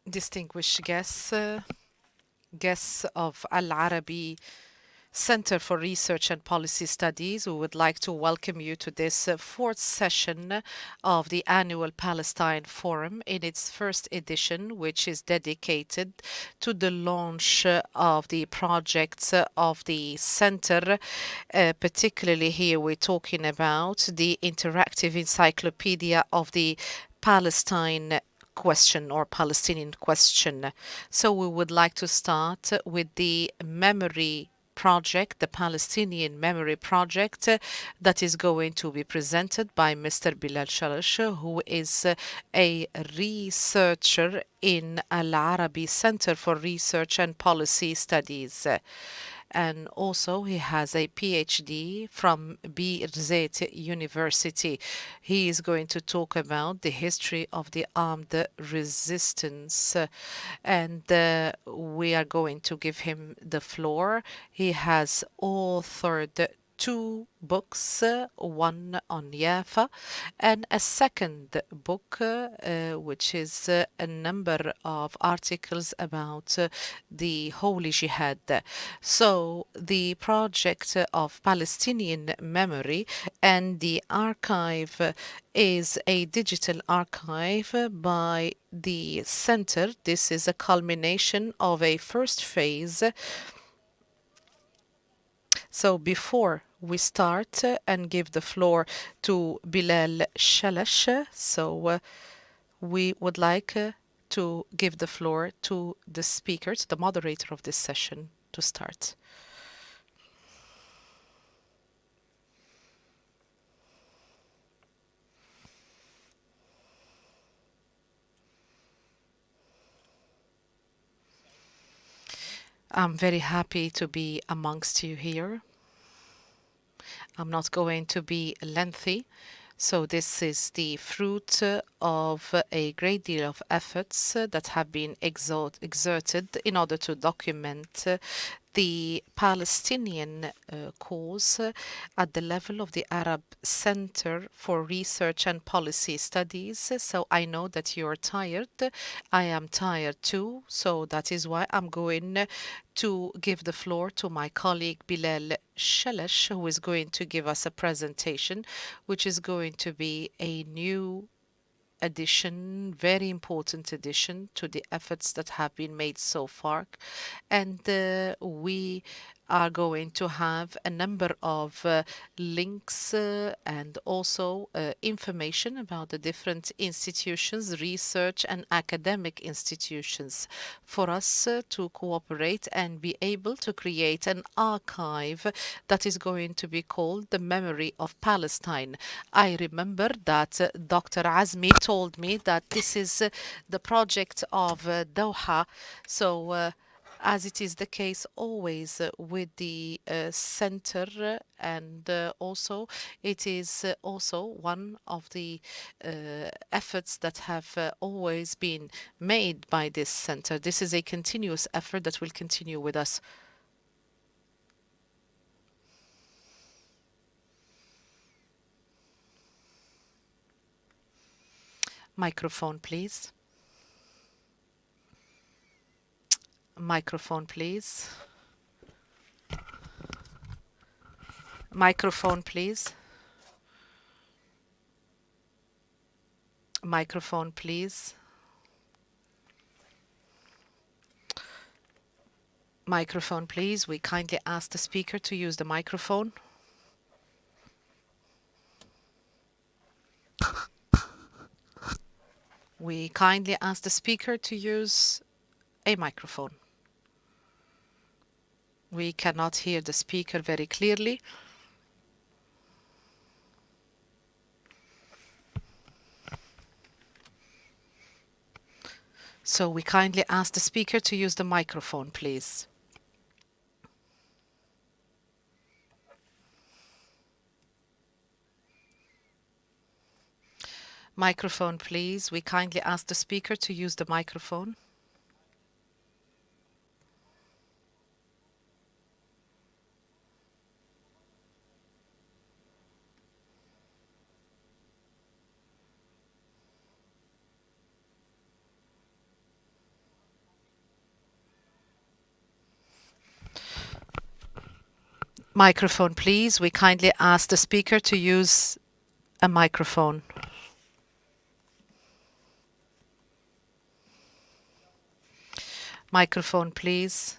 distinguished guests of Al-Arabi Center for Research and Policy Studies, we would like to welcome you to this fourth session of the annual Palestine Forum in its first edition, which is dedicated to the launch of the projects of the center. Particularly here, we're talking about the interactive encyclopedia of the Palestine question or Palestinian question. So we would like to start with the memory project, the Palestinian Memory Project, that is going to be presented by Mr. Bilal Shalash, who is a researcher in Al-Arabi Center for Research and Policy Studies. And also he has a PhD from Birzeit University. He is going to talk about the history of the armed resistance, and we are going to give him the floor. He has authored two books, one on Yafa and a second book, which is a number of articles about the Holy Jihad. So the project of Palestinian memory and the archive is a digital archive by the center. This is a culmination of a first phase. So before we start and give the floor to Bilal Shalash, we would like to give the floor to the speaker, to the moderator of this session, to start. I'm very happy to be amongst you here. I'm not going to be lengthy. So this is the fruit of a great deal of efforts that have been exerted in order to document the Palestinian cause at the level of the Arab Center for Research and Policy Studies. So I know that you're tired. I am tired too. So that is why I'm going to give the floor to my colleague Bilal Shalash, who is going to give us a presentation, which is going to be a new addition, very important addition to the efforts that have been made so far. And we are going to have a number of links and also information about the different institutions, research and academic institutions, for us to cooperate and be able to create an archive that is going to be called the Memory of Palestine. I remember that Dr. Azmi told me that this is the project of Doha. So as it is the case always with the center, and also it is also one of the efforts that have always been made by this center. This is a continuous effort that will continue with us. Microphone, please. Microphone, please. Microphone, please. Microphone, please. Microphone, please. We kindly ask the speaker to use the microphone. We kindly ask the speaker to use a microphone. We cannot hear the speaker very clearly. So we kindly ask the speaker to use the microphone, please. Microphone, please. We kindly ask the speaker to use the microphone. Microphone, please. We kindly ask the speaker to use a microphone. Microphone, please.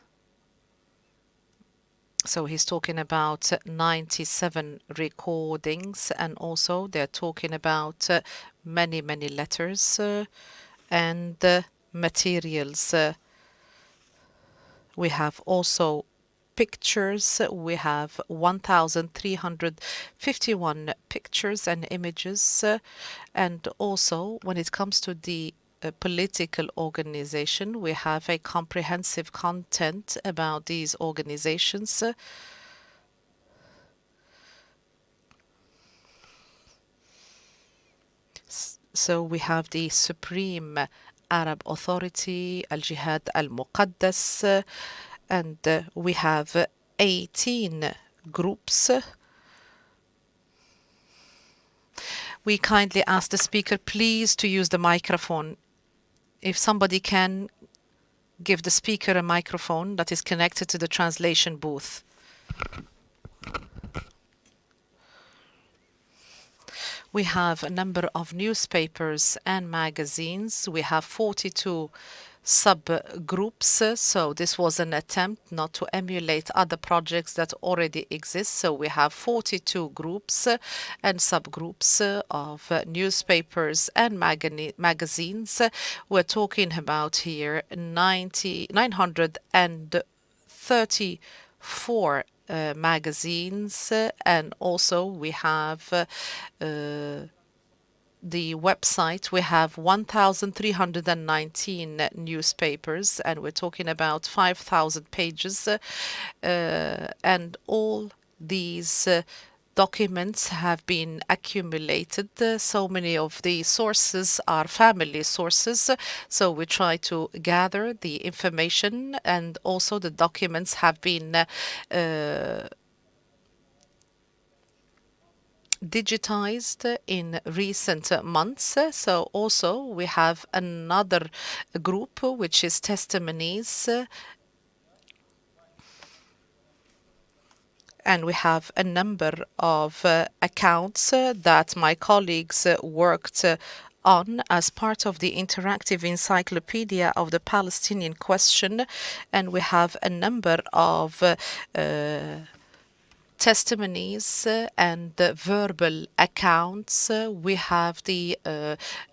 So he's talking about 97 recordings, and also they're talking about many, many letters and materials. We have also pictures. We have 1,351 pictures and images. And also, when it comes to the political organization, we have a comprehensive content about these organizations. So we have the Supreme Arab Authority, Al-Jihad Al-Muqaddas, and we have 18 groups. We kindly ask the speaker please to use the microphone. If somebody can give the speaker a microphone that is connected to the translation booth. We have a number of newspapers and magazines. We have 42 subgroups. So this was an attempt not to emulate other projects that already exist. So we have 42 groups and subgroups of newspapers and magazines. We're talking about here 934 magazines, and also we have the website. We have 1,319 newspapers, and we're talking about 5,000 pages, and all these documents have been accumulated. So many of the sources are family sources, so we try to gather the information, and also the documents have been digitized in recent months. So also we have another group which is testimonies, and we have a number of accounts that my colleagues worked on as part of the interactive encyclopedia of the Palestinian question, and we have a number of testimonies and verbal accounts. We have the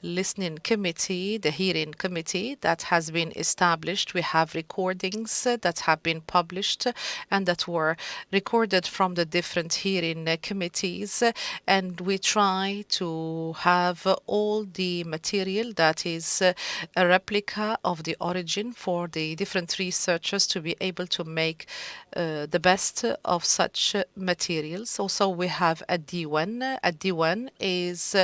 listening committee, the hearing committee that has been established. We have recordings that have been published and that were recorded from the different hearing committees. And we try to have all the material that is a replica of the origin for the different researchers to be able to make the best of such materials. Also, we have a Diwan. A Diwan is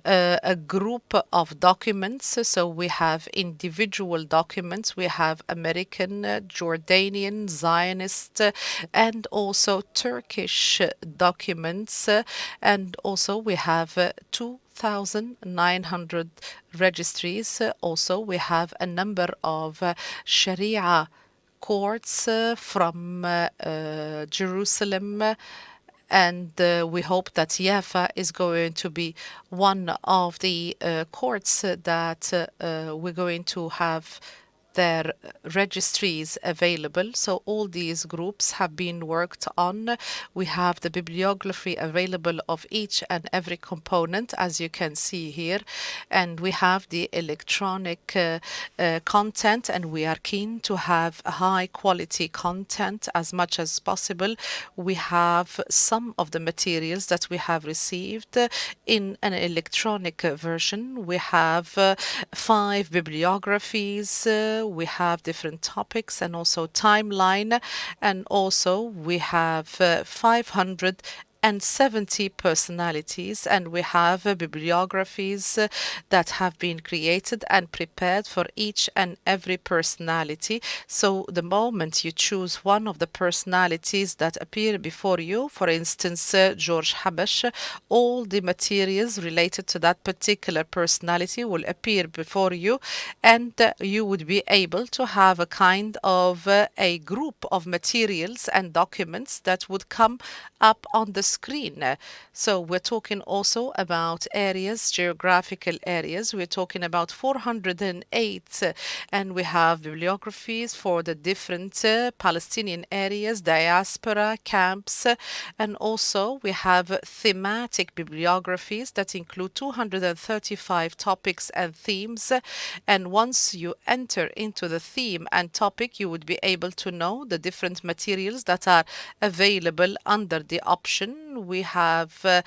a group of documents. So we have individual documents. We have American, Jordanian, Zionist, and also Turkish documents. And also we have 2,900 registries. Also, we have a number of Sharia courts from Jerusalem, and we hope that Jaffa is going to be one of the courts that we're going to have their registries available. So all these groups have been worked on. We have the bibliography available of each and every component, as you can see here, and we have the electronic content, and we are keen to have high quality content as much as possible. We have some of the materials that we have received in an electronic version. We have 5 bibliographies. We have different topics and also timeline, and also we have 500 170 personalities, and we have bibliographies that have been created and prepared for each and every personality. So the moment you choose one of the personalities that appear before you, for instance, George Habash, all the materials related to that particular personality will appear before you, and you would be able to have a kind of a group of materials and documents that would come up on the screen. So we're talking also about areas, geographical areas. We're talking about 408, and we have bibliographies for the different Palestinian areas, diaspora, camps, and also we have thematic bibliographies that include 235 topics and themes. And once you enter into the theme and topic, you would be able to know the different materials that are available under the option. We have a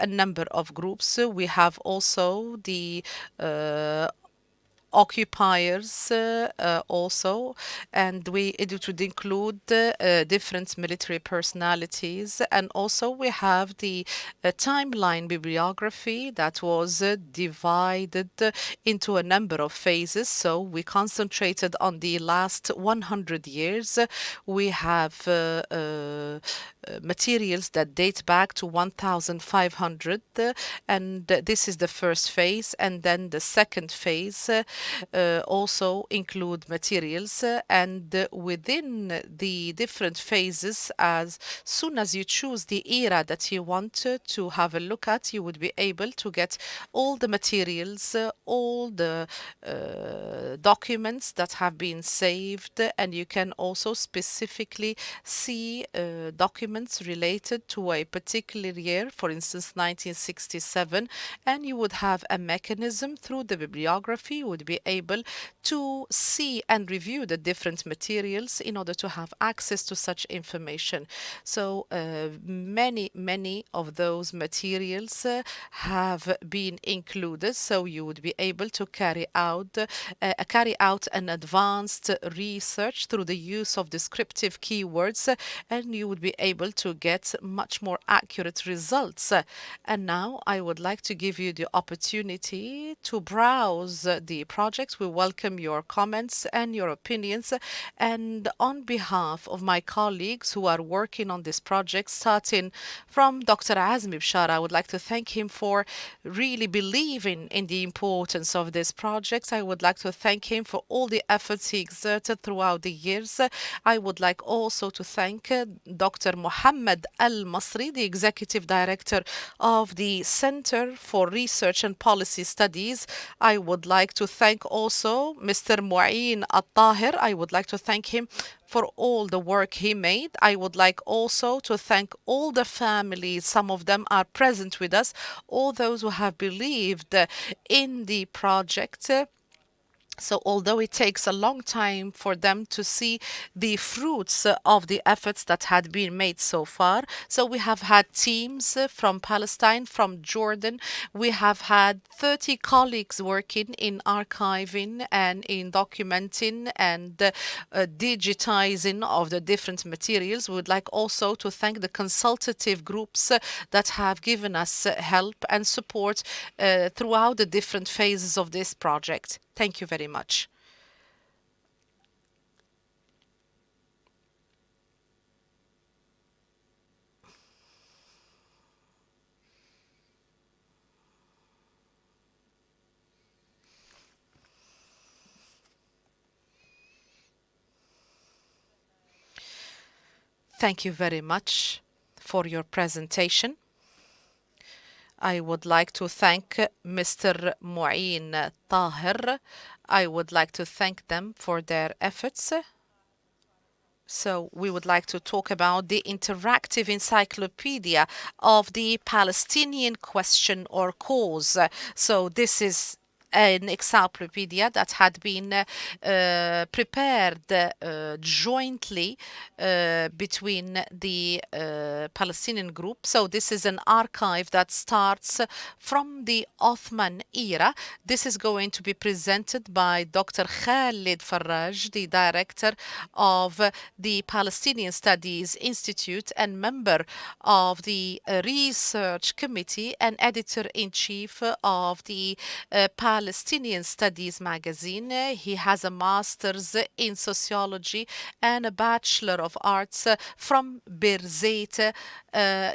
number of groups. We have also the uh, occupiers also, and it would include different military personalities, and also we have the timeline bibliography that was divided into a number of phases. So we concentrated on the last 100 years. We have materials that date back to 1500, and this is the first phase, and then the second phase also include materials, and within the different phases, as soon as you choose the era that you want to have a look at, you would be able to get all the materials, all the documents that have been saved, and you can also specifically see documents related to a particular year, for instance 1967, and you would have a mechanism through the bibliography. You would be able to see and review the different materials in order to have access to such information. So many of those materials have been included, so you would be able to carry out an advanced research through the use of descriptive keywords, and you would be able to get much more accurate results. And now I would like to give you the opportunity to browse the project. We welcome your comments and your opinions. And on behalf of my colleagues who are working on this project, starting from Dr. Azmi Bshara, I would like to thank him for really believing in the importance of this project. I would like to thank him for all the efforts he exerted throughout the years. I would like also to thank Dr. Mohammed Al Masri, the Executive Director of the Center for Research and Policy Studies. I would like to thank also Mr. Mueen Al-Taher. I would like to thank him for all the work he made. I would like also to thank all the families, some of them are present with us, all those who have believed in the project. So although it takes a long time for them to see the fruits of the efforts that had been made so far, so we have had teams from Palestine, from Jordan. We have had 30 colleagues working in archiving and in documenting and digitizing of the different materials. We would like also to thank the consultative groups that have given us help and support throughout the different phases of this project. Thank you very much. Thank you very much for your presentation. I would like to thank Mr. Mueen Taher. I would like to thank them for their efforts. So we would like to talk about the interactive encyclopedia of the Palestinian question or cause. So this is an encyclopedia that had been prepared jointly between the Palestinian group. So this is an archive that starts from the Ottoman era. This is going to be presented by Dr. Khaled Farraj, the director of the Palestinian Studies Institute and member of the research committee and editor-in-chief of the Palestinian Studies magazine. He has a master's in sociology and a bachelor of arts from Birzeit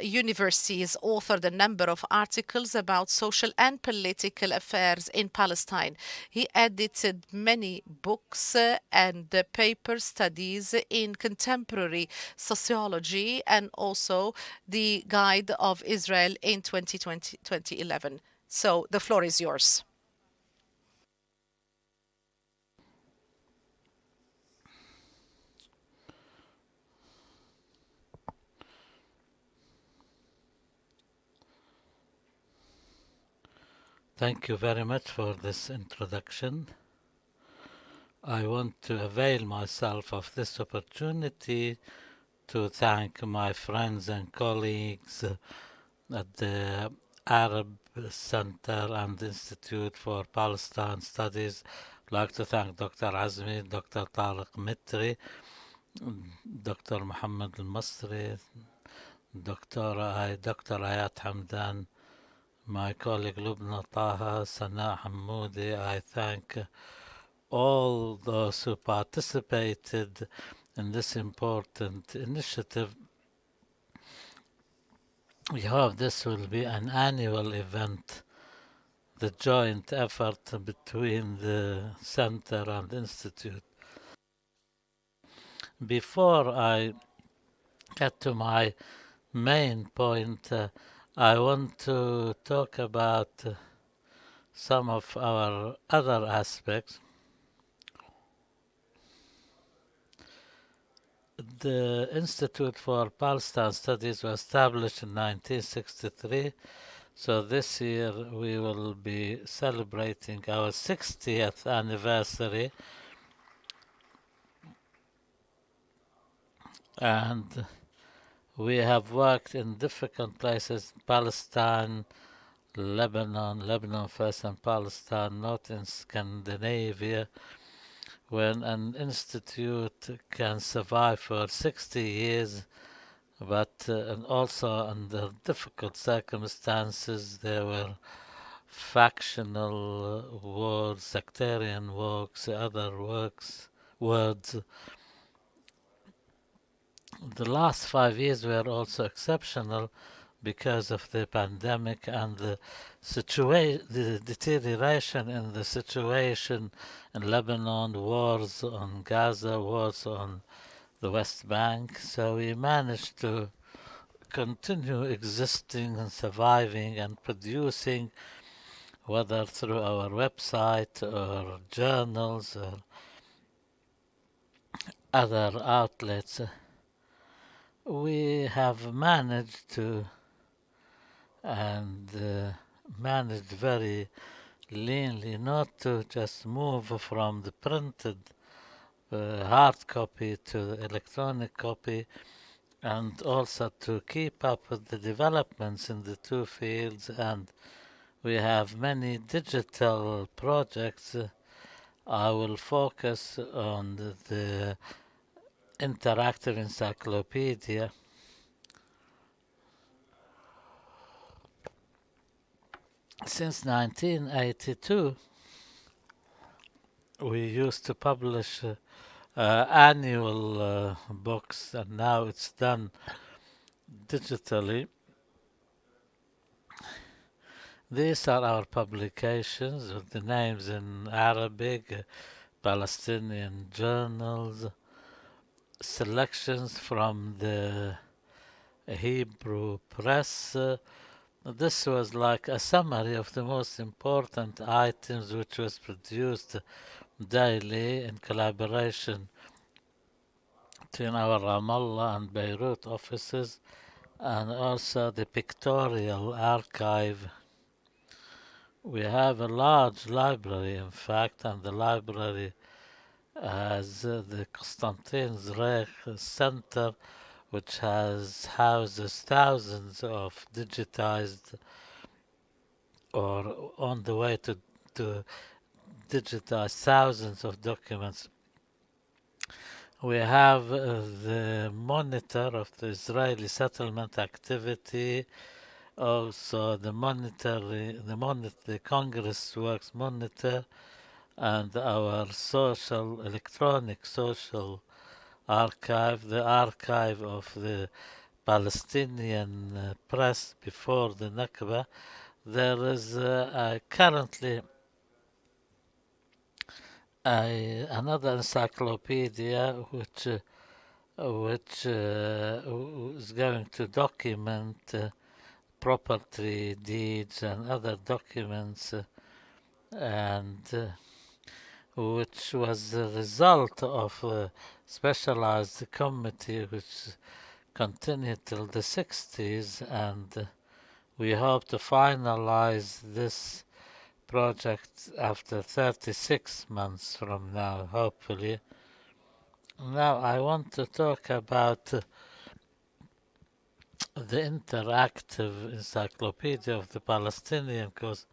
University. He has authored a number of articles about social and political affairs in Palestine. He edited many books and paper studies in contemporary sociology and also the Guide of Israel in 2011. So the floor is yours. Thank you very much for this introduction. I want to avail myself of this opportunity to thank my friends and colleagues at the Arab Center and Institute for Palestine Studies. I'd like to thank Dr. Azmi, Dr. Tariq Mitri, Dr. Muhammad Al-Masri, Dr. Ayat Hamdan, my colleague Lubna Taha, Sana Hamoudi. I thank all those who participated in this important initiative. We hope this will be an annual event, the joint effort between the center and institute. Before I get to my main point, I want to talk about some of our other aspects. The Institute for Palestine Studies was established in 1963, so this year we will be celebrating our 60th anniversary, and we have worked in different places, Palestine, Lebanon first and Palestine, not in Scandinavia. When an institute can survive for 60 years, but and also under difficult circumstances, there were factional wars, sectarian works, other words. The last 5 years were also exceptional because of the pandemic and the deterioration in the situation in Lebanon, wars on Gaza, wars on the West Bank. So we managed to continue existing and surviving and producing, whether through our website or journals or other outlets. We have managed to and managed very leanly not to just move from the printed hard copy to the electronic copy, and also to keep up with the developments in the two fields. And we have many digital projects. I will focus on the interactive encyclopedia. Since 1982, we used to publish annual books, and now it's done digitally. These are our publications with the names in Arabic, Palestinian journals, selections from the Hebrew press. This was like a summary of the most important items which was produced daily in collaboration between our Ramallah and Beirut offices, and also the pictorial archive We have a large library, in fact, and the library has the Constantin's Reich Center, which has houses thousands of digitized or on the way to digitize thousands of documents. We have the monitor of the Israeli settlement activity, also the Congress Works Monitor, and our electronic social archive, the archive of the Palestinian press before the Nakba. There is currently another encyclopedia which is going to document property deeds and other documents, and which was the result of a specialized committee which continued till the 60s, and we hope to finalize this project after 36 months from now, hopefully. Now, I want to talk about the interactive encyclopedia of the Palestinian cause.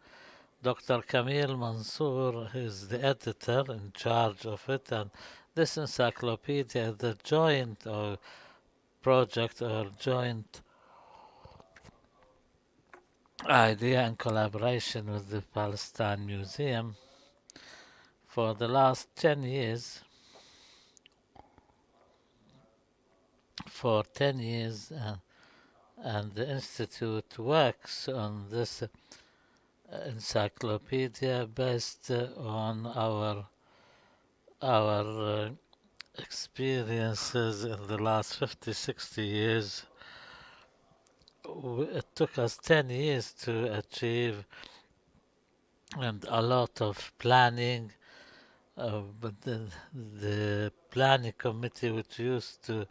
Dr. Camille Mansour is the editor in charge of it, and this encyclopedia is the joint or project or joint idea and collaboration with the Palestine Museum. For the last 10 years, for 10 years, and the Institute works on this encyclopedia based on our experiences in the last 50, 60 years. It took us 10 years to achieve, and a lot of planning, but the planning committee, which used to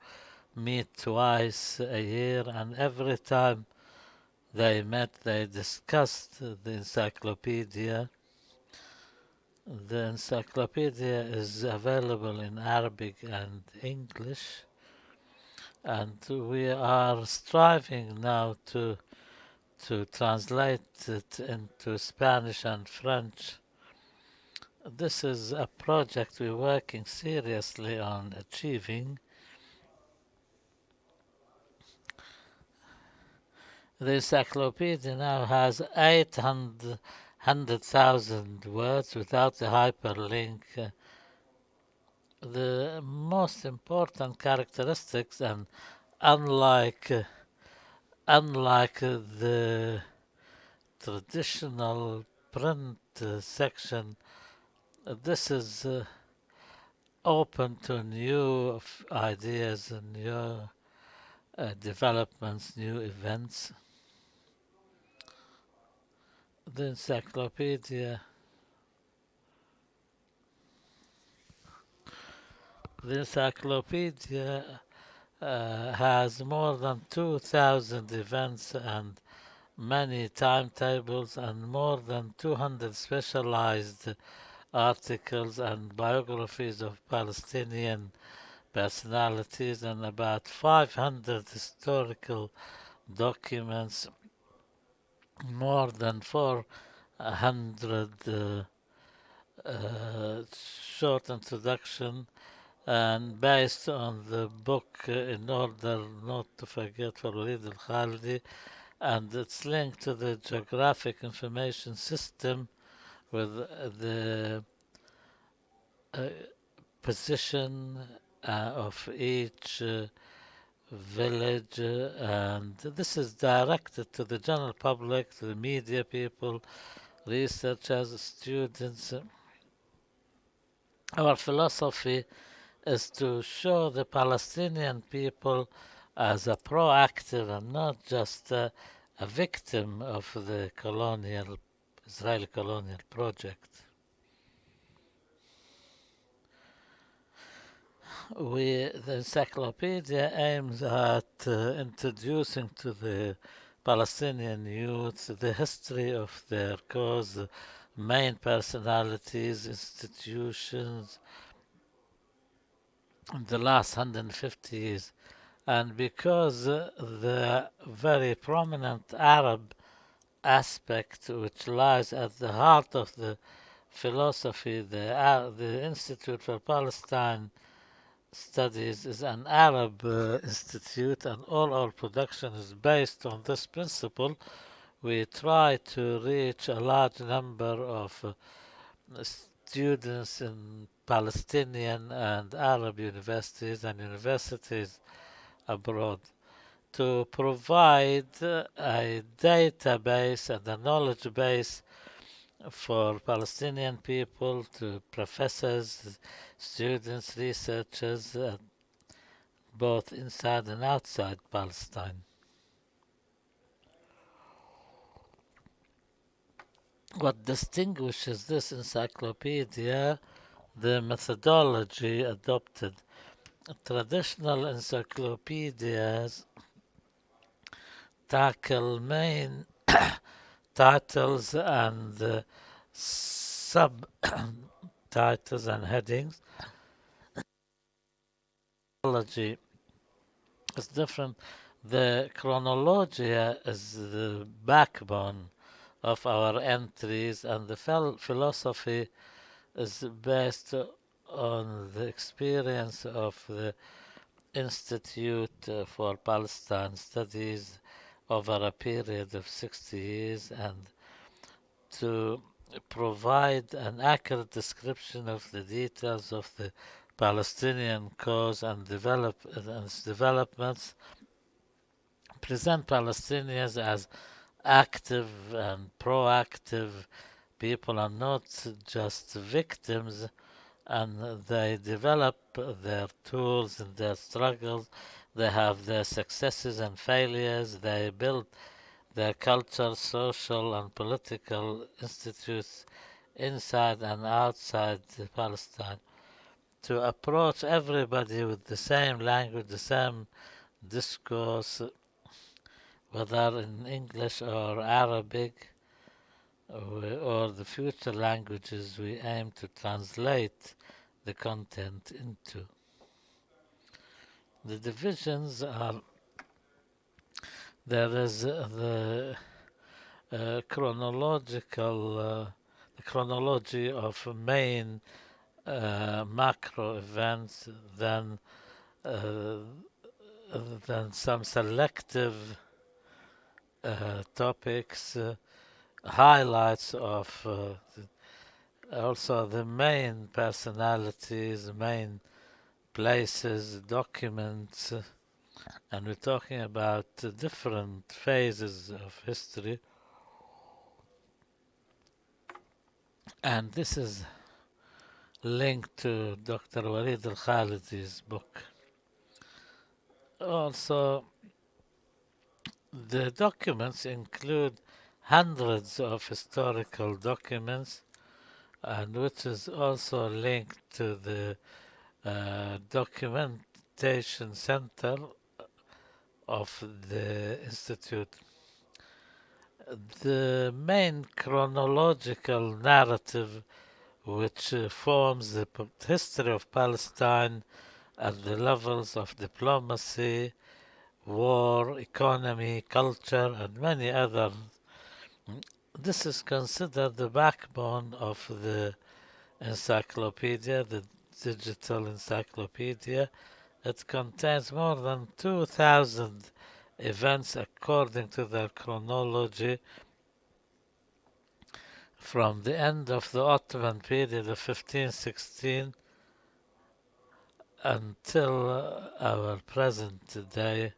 meet twice a year, and every time they met, they discussed the encyclopedia. The encyclopedia is available in Arabic and English, and we are striving now to translate it into Spanish and French. This is a project we're working seriously on achieving. The encyclopedia now has 800,000 words without the hyperlink. The most important characteristics, and unlike the traditional print section, this is open to new ideas and new developments, new events. The encyclopedia the encyclopedia has more than 2,000 events and many timetables and more than 200 specialized articles and biographies of Palestinian personalities and about 500 historical documents, more than 400 short introduction, and based on the book In Order Not to Forget for Walid al-Khalidi, and it's linked to the geographic information system with the uh, position of each village, and this is directed to the general public, to the media people, researchers, students. Our philosophy is to show the Palestinian people as a proactive and not just a victim of the Israeli colonial project. The encyclopedia aims at introducing to the Palestinian youth, the history of their cause, the main personalities, institutions in the last 150 years. And because the very prominent Arab aspect which lies at the heart of the philosophy, the Institute for Palestine Studies is an Arab institute, and all our production is based on this principle. We try to reach a large number of students in Palestinian and Arab universities and universities abroad to provide a database and a knowledge base for Palestinian people, to professors, students, researchers, both inside and outside Palestine. What distinguishes this encyclopedia, the methodology adopted. Traditional encyclopedias tackle main titles and subtitles and headings. Chronology is different. The chronologia is the backbone of our entries, and the philosophy is based on the experience of the Institute for Palestine Studies over a period of 60 years, and to provide an accurate description of the details of the Palestinian cause and its developments, present Palestinians as active and proactive people and not just victims, and they develop their tools and their struggles. They have their successes and failures. They build their culture, social, and political institutes inside and outside Palestine to approach everybody with the same language, the same discourse, whether in English or Arabic or the future languages we aim to translate the content into. The divisions are there is chronological the chronology of main macro events, uh, then some selective topics, highlights of also the main personalities, main places, documents, and we're talking about different phases of history. And this is linked to Dr. Walid al-Khalid's book. Also, the documents include hundreds of historical documents, and which is also linked to the documentation center of the institute. The main chronological narrative which forms the history of Palestine at the levels of diplomacy, war, economy, culture, and many others. This is considered the backbone of the encyclopedia, the digital encyclopedia. It contains more than 2,000 events according to their chronology from the end of the Ottoman period of 1516 until our present day.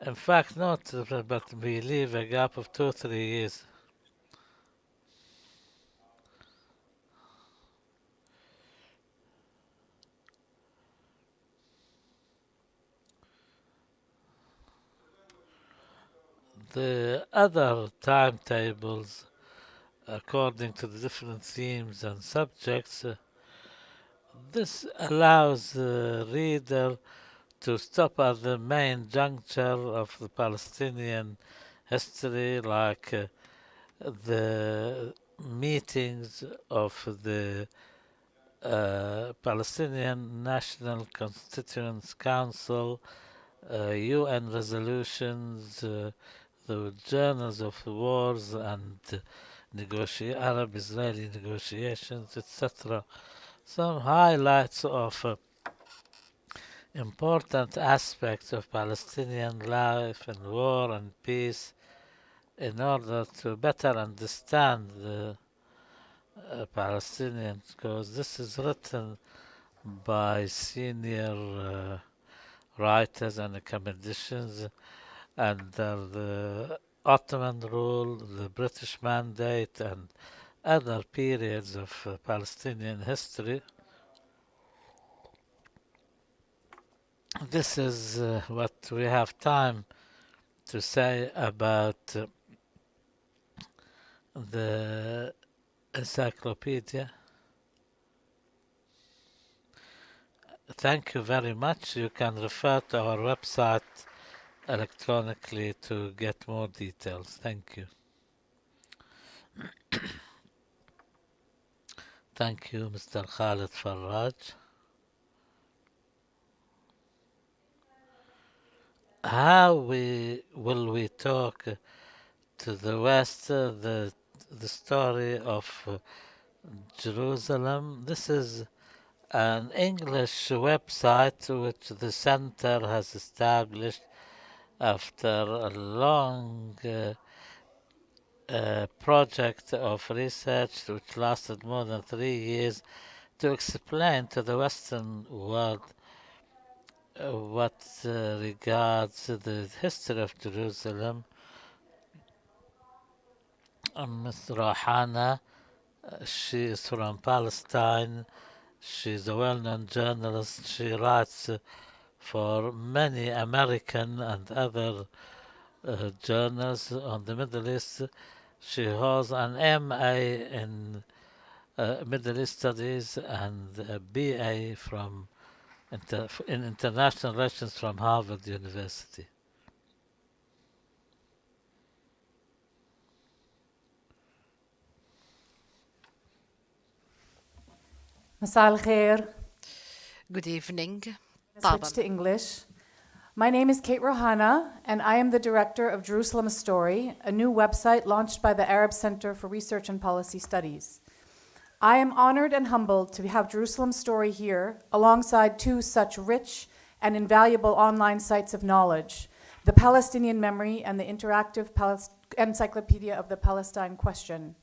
In fact, not, but we leave a gap of 2 3 years. The other timetables, according to the different themes and subjects, this allows the reader to stop at the main juncture of the Palestinian history, like the meetings of the Palestinian National Constituent Council, UN resolutions, the journals of wars and Arab-Israeli negotiations, etc. Some highlights of important aspects of Palestinian life and war and peace in order to better understand the Palestinians, because this is written by senior writers and academicians under the Ottoman rule, the British Mandate, and other periods of Palestinian history. This is what we have time to say about the encyclopedia. Thank you very much. You can refer to our website electronically to get more details. Thank you. Thank you, Mr. Khaled Farraj. How will we talk to the West, the story of Jerusalem? This is an English website which the center has established after a long project of research which lasted more than 3 years to explain to the Western world what regards the history of Jerusalem. Ms. Rouhana, she is from Palestine. She's a well-known journalist. She writes for many American and other journals on the Middle East. She holds an MA in Middle East Studies and a BA in International Relations from Harvard University. Masal al-Khair. Good evening. Switch to English. My name is Kate Rouhana, and I am the director of Jerusalem Story, a new website launched by the Arab Center for Research and Policy Studies. I am honored and humbled to have Jerusalem Story here alongside two such rich and invaluable online sites of knowledge, the Palestinian Memory and the interactive Encyclopedia of the Palestine Question.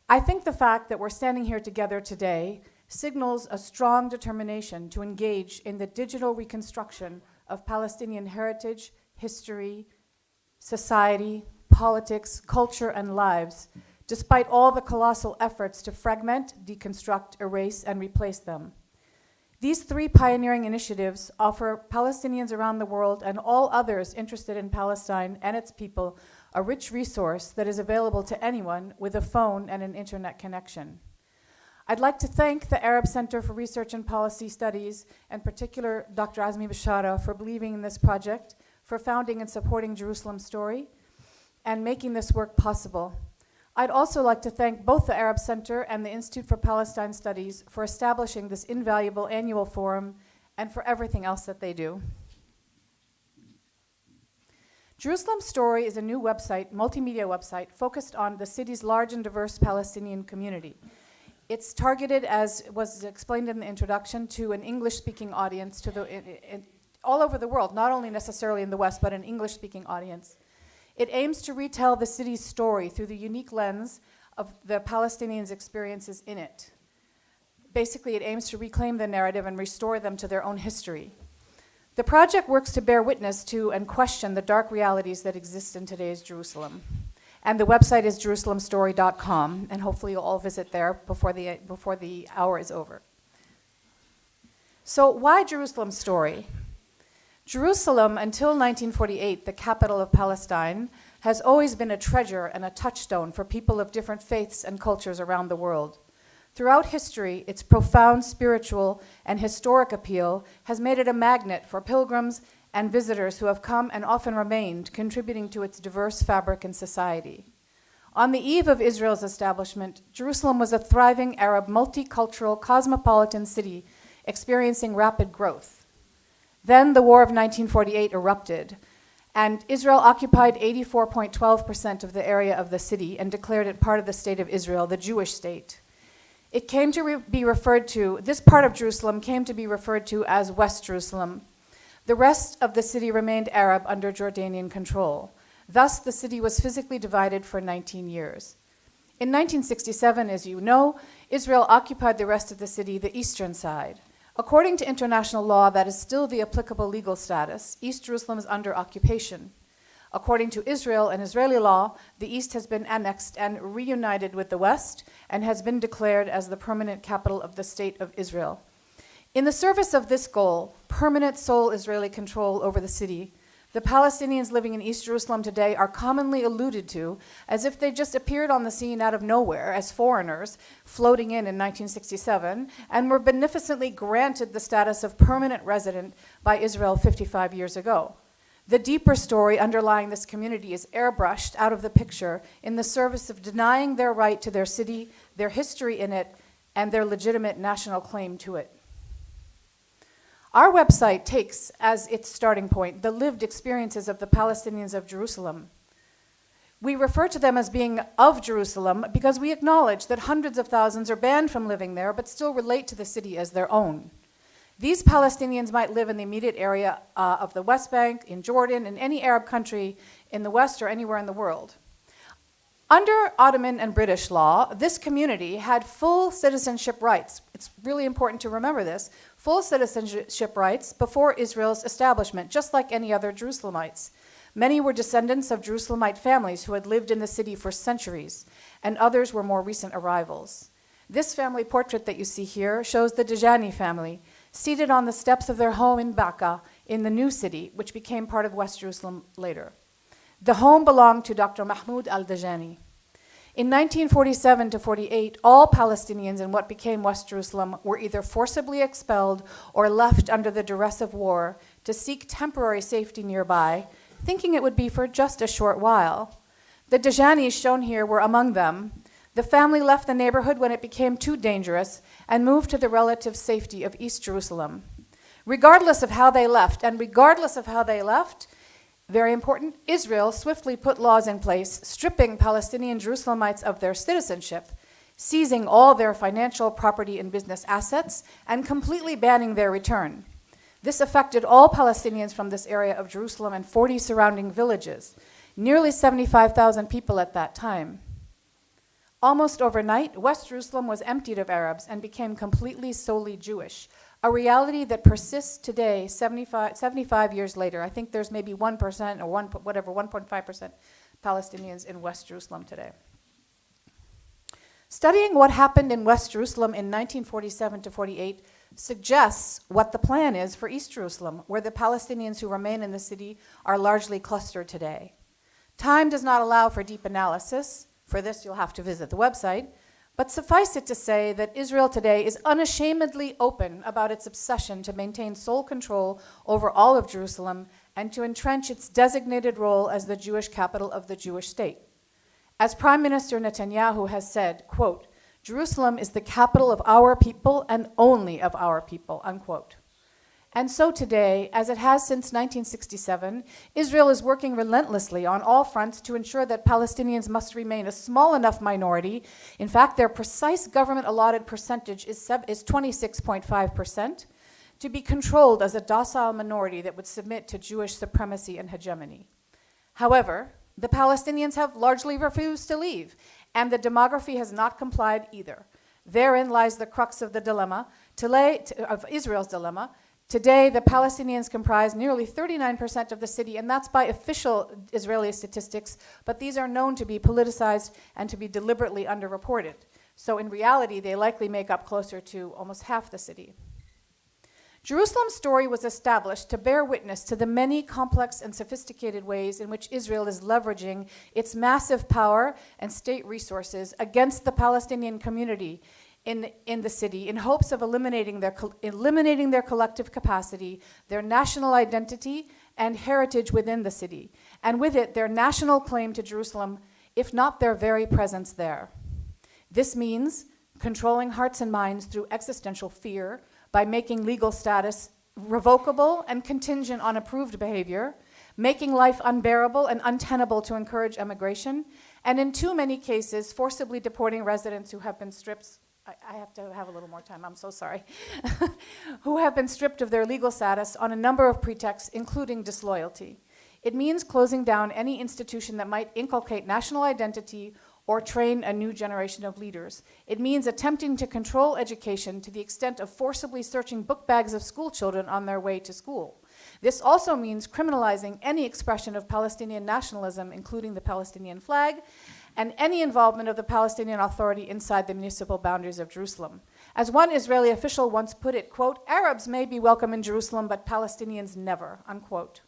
I think the fact that we're standing here together today signals a strong determination to engage in the digital reconstruction of Palestinian heritage, history, society, politics, culture, and lives, despite all the colossal efforts to fragment, deconstruct, erase, and replace them. These three pioneering initiatives offer Palestinians around the world and all others interested in Palestine and its people a rich resource that is available to anyone with a phone and an internet connection. I'd like to thank the Arab Center for Research and Policy Studies, and particular Dr. Azmi Bishara, for believing in this project, for founding and supporting Jerusalem Story, and making this work possible. I'd also like to thank both the Arab Center and the Institute for Palestine Studies for establishing this invaluable annual forum and for everything else that they do. Jerusalem Story is a new website, multimedia website, focused on the city's large and diverse Palestinian community. It's targeted, as was explained in the introduction, to an English-speaking audience all over the world, not only necessarily in the West, but an English-speaking audience. It aims to retell the city's story through the unique lens of the Palestinians' experiences in it. Basically, it aims to reclaim the narrative and restore them to their own history. The project works to bear witness to and question the dark realities that exist in today's Jerusalem. And the website is jerusalemstory.com, and hopefully you'll all visit there before the hour is over. So why Jerusalem Story? Jerusalem, until 1948, the capital of Palestine, has always been a treasure and a touchstone for people of different faiths and cultures around the world. Throughout history, its profound spiritual and historic appeal has made it a magnet for pilgrims and visitors who have come and often remained, contributing to its diverse fabric and society. On the eve of Israel's establishment, Jerusalem was a thriving Arab, multicultural, cosmopolitan city experiencing rapid growth. Then the War of 1948 erupted, and Israel occupied 84.12% of the area of the city and declared it part of the state of Israel, the Jewish state. It came to be referred to, this part of Jerusalem came to be referred to as West Jerusalem. The rest of the city remained Arab under Jordanian control. Thus, the city was physically divided for 19 years. In 1967, as you know, Israel occupied the rest of the city, the eastern side. According to international law, that is still the applicable legal status. East Jerusalem is under occupation. According to Israel and Israeli law, the East has been annexed and reunited with the West and has been declared as the permanent capital of the State of Israel. In the service of this goal, permanent sole Israeli control over the city, the Palestinians living in East Jerusalem today are commonly alluded to as if they just appeared on the scene out of nowhere as foreigners floating in 1967 and were beneficently granted the status of permanent resident by Israel 55 years ago. The deeper story underlying this community is airbrushed out of the picture in the service of denying their right to their city, their history in it, and their legitimate national claim to it. Our website takes as its starting point the lived experiences of the Palestinians of Jerusalem. We refer to them as being of Jerusalem because we acknowledge that hundreds of thousands are banned from living there but still relate to the city as their own. These Palestinians might live in the immediate area of the West Bank, in Jordan, in any Arab country in the West or anywhere in the world. Under Ottoman and British law, this community had full citizenship rights. It's really important to remember this. Full citizenship rights before Israel's establishment, just like any other Jerusalemites. Many were descendants of Jerusalemite families who had lived in the city for centuries, and others were more recent arrivals. This family portrait that you see here shows the Dejani family, seated on the steps of their home in Baka, in the new city, which became part of West Jerusalem later. The home belonged to Dr. Mahmoud al-Dajani. In 1947 to 48, all Palestinians in what became West Jerusalem were either forcibly expelled or left under the duress of war to seek temporary safety nearby, thinking it would be for just a short while. The Dajanis shown here were among them. The family left the neighborhood when it became too dangerous and moved to the relative safety of East Jerusalem. Regardless of how they left, very important, Israel swiftly put laws in place stripping Palestinian Jerusalemites of their citizenship, seizing all their financial, property, and business assets, and completely banning their return. This affected all Palestinians from this area of Jerusalem and 40 surrounding villages, nearly 75,000 people at that time. Almost overnight, West Jerusalem was emptied of Arabs and became completely solely Jewish, a reality that persists today, 75 years later. I think there's maybe 1% or 1.5% Palestinians in West Jerusalem today. Studying what happened in West Jerusalem in 1947 to 48 suggests what the plan is for East Jerusalem, where the Palestinians who remain in the city are largely clustered today. Time does not allow for deep analysis. For this, you'll have to visit the website. But suffice it to say that Israel today is unashamedly open about its obsession to maintain sole control over all of Jerusalem and to entrench its designated role as the Jewish capital of the Jewish state. As Prime Minister Netanyahu has said, quote, "Jerusalem is the capital of our people and only of our people," unquote. And so today, as it has since 1967, Israel is working relentlessly on all fronts to ensure that Palestinians must remain a small enough minority. In fact, their precise government allotted percentage is 26.5%, to be controlled as a docile minority that would submit to Jewish supremacy and hegemony. However, the Palestinians have largely refused to leave, and the demography has not complied either. Therein lies the crux of the dilemma, of Israel's dilemma. Today, the Palestinians comprise nearly 39% of the city, and that's by official Israeli statistics, but these are known to be politicized and to be deliberately underreported. So in reality, they likely make up closer to almost half the city. Jerusalem's story was established to bear witness to the many complex and sophisticated ways in which Israel is leveraging its massive power and state resources against the Palestinian community in the city in hopes of eliminating their collective capacity, their national identity, and heritage within the city, and with it their national claim to Jerusalem, if not their very presence there. This means controlling hearts and minds through existential fear by making legal status revocable and contingent on approved behavior, making life unbearable and untenable to encourage emigration, and in too many cases, forcibly deporting residents who have been stripped. I have to have a little more time, I'm so sorry. Who have been stripped of their legal status on a number of pretexts, including disloyalty. It means closing down any institution that might inculcate national identity or train a new generation of leaders. It means attempting to control education to the extent of forcibly searching book bags of school children on their way to school. This also means criminalizing any expression of Palestinian nationalism, including the Palestinian flag, and any involvement of the Palestinian Authority inside the municipal boundaries of Jerusalem. As one Israeli official once put it, quote, "Arabs may be welcome in Jerusalem, but Palestinians never," unquote.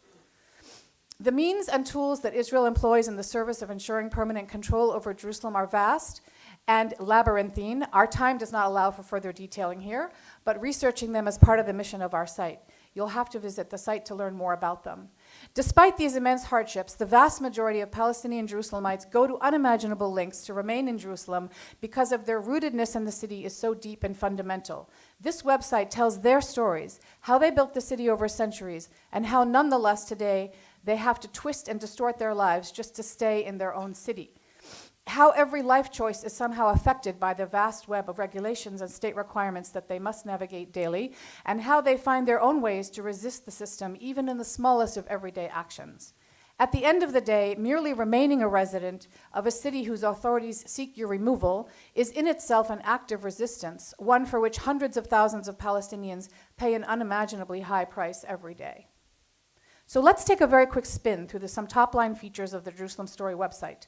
The means and tools that Israel employs in the service of ensuring permanent control over Jerusalem are vast and labyrinthine. Our time does not allow for further detailing here, but researching them is part of the mission of our site. You'll have to visit the site to learn more about them. Despite these immense hardships, the vast majority of Palestinian Jerusalemites go to unimaginable lengths to remain in Jerusalem because of their rootedness in the city is so deep and fundamental. This website tells their stories, how they built the city over centuries, and how nonetheless today they have to twist and distort their lives just to stay in their own city. How every life choice is somehow affected by the vast web of regulations and state requirements that they must navigate daily, and how they find their own ways to resist the system, even in the smallest of everyday actions. At the end of the day, merely remaining a resident of a city whose authorities seek your removal is in itself an act of resistance, one for which hundreds of thousands of Palestinians pay an unimaginably high price every day. So let's take a very quick spin through some top-line features of the Jerusalem Story website.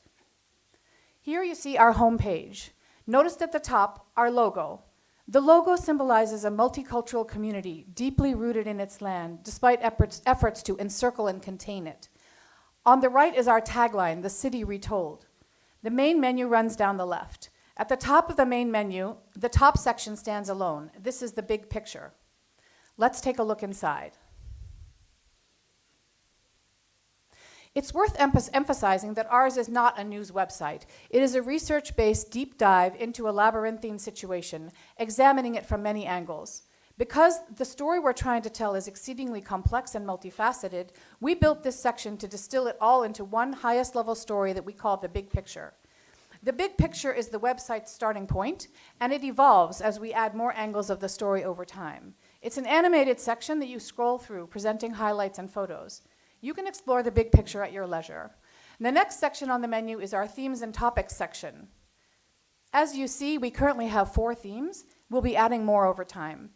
Here you see our homepage. Notice at the top our logo. The logo symbolizes a multicultural community deeply rooted in its land, despite efforts to encircle and contain it. On the right is our tagline, "The City Retold." The main menu runs down the left. At the top of the main menu, the top section stands alone. This is the big picture. Let's take a look inside. It's worth emphasizing that ours is not a news website. It is a research-based deep dive into a labyrinthine situation, examining it from many angles. Because the story we're trying to tell is exceedingly complex and multifaceted, we built this section to distill it all into one highest level story that we call the big picture. The big picture is the website's starting point, and it evolves as we add more angles of the story over time. It's an animated section that you scroll through, presenting highlights and photos. You can explore the big picture at your leisure. And the next section on the menu is our themes and topics section. As you see, we currently have 4 themes. We'll be adding more over time.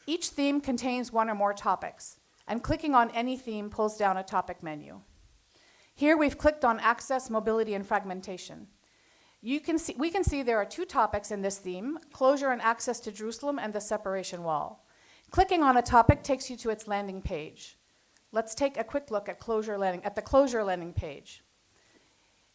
Each theme contains 1 or more topics, and clicking on any theme pulls down a topic menu. Here we've clicked on access, mobility, and fragmentation. We can see there are 2 topics in this theme, closure and access to Jerusalem and the separation wall. Clicking on a topic takes you to its landing page. Let's take a quick look at the closure landing page.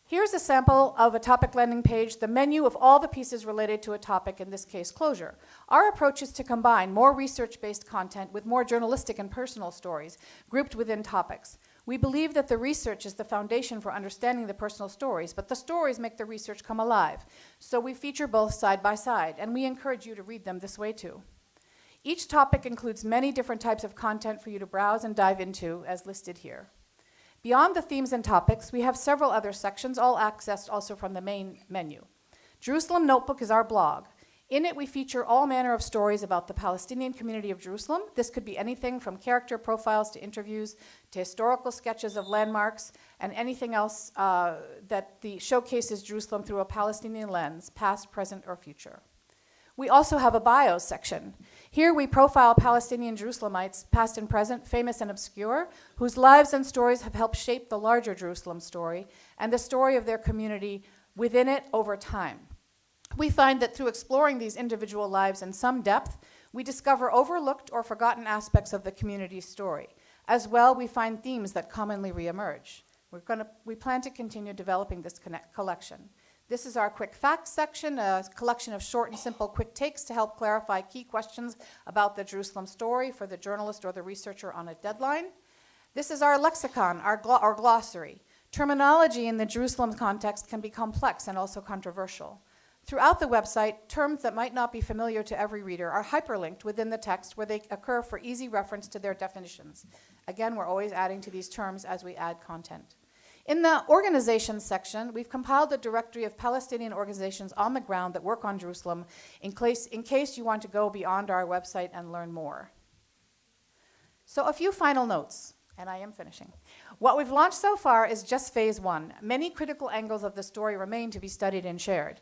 Here's a sample of a topic landing page, the menu of all the pieces related to a topic, in this case, closure. Our approach is to combine more research-based content with more journalistic and personal stories grouped within topics. We believe that the research is the foundation for understanding the personal stories, but the stories make the research come alive. So we feature both side by side, and we encourage you to read them this way too. Each topic includes many different types of content for you to browse and dive into, as listed here. Beyond the themes and topics, we have several other sections, all accessed also from the main menu. Jerusalem Notebook is our blog. In it, we feature all manner of stories about the Palestinian community of Jerusalem. This could be anything from character profiles to interviews to historical sketches of landmarks and anything else that showcases Jerusalem through a Palestinian lens, past, present, or future. We also have a bios section. Here we profile Palestinian Jerusalemites, past and present, famous and obscure, whose lives and stories have helped shape the larger Jerusalem story and the story of their community within it over time. We find that through exploring these individual lives in some depth, we discover overlooked or forgotten aspects of the community's story. As well, we find themes that commonly reemerge. We plan to continue developing this collection. This is our quick facts section, a collection of short and simple quick takes to help clarify key questions about the Jerusalem story for the journalist or the researcher on a deadline. This is our lexicon, our glossary. Terminology in the Jerusalem context can be complex and also controversial. Throughout the website, terms that might not be familiar to every reader are hyperlinked within the text where they occur for easy reference to their definitions. Again, we're always adding to these terms as we add content. In the organizations section, we've compiled a directory of Palestinian organizations on the ground that work on Jerusalem in case you want to go beyond our website and learn more. So a few final notes, and I am finishing. What we've launched so far is just phase one. Many critical angles of the story remain to be studied and shared.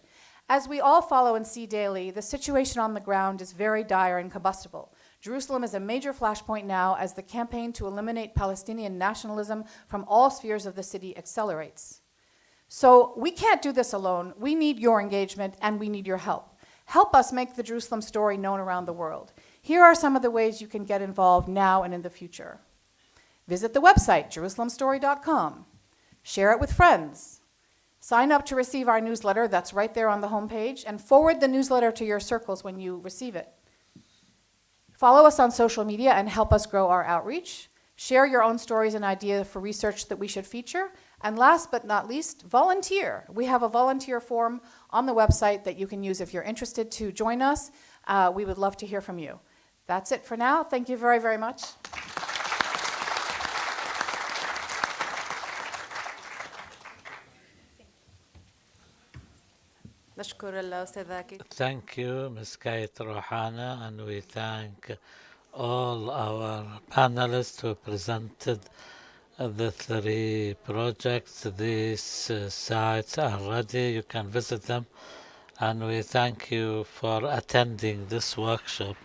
As we all follow and see daily, the situation on the ground is very dire and combustible. Jerusalem is a major flashpoint now as the campaign to eliminate Palestinian nationalism from all spheres of the city accelerates. So we can't do this alone. We need your engagement and we need your help. Help us make the Jerusalem story known around the world. Here are some of the ways you can get involved now and in the future. Visit the website, jerusalemstory.com. Share it with friends. Sign up to receive our newsletter, that's right there on the homepage, and forward the newsletter to your circles when you receive it. Follow us on social media and help us grow our outreach. Share your own stories and ideas for research that we should feature. And last but not least, volunteer. We have a volunteer form on the website that you can use if you're interested to join us. We would love to hear from you. That's it for now. Thank you very, very much. Thank you, Ms. Kate Rouhana, and we thank all our panelists who presented the three projects. These sites are ready. You can visit them. And we thank you for attending this workshop.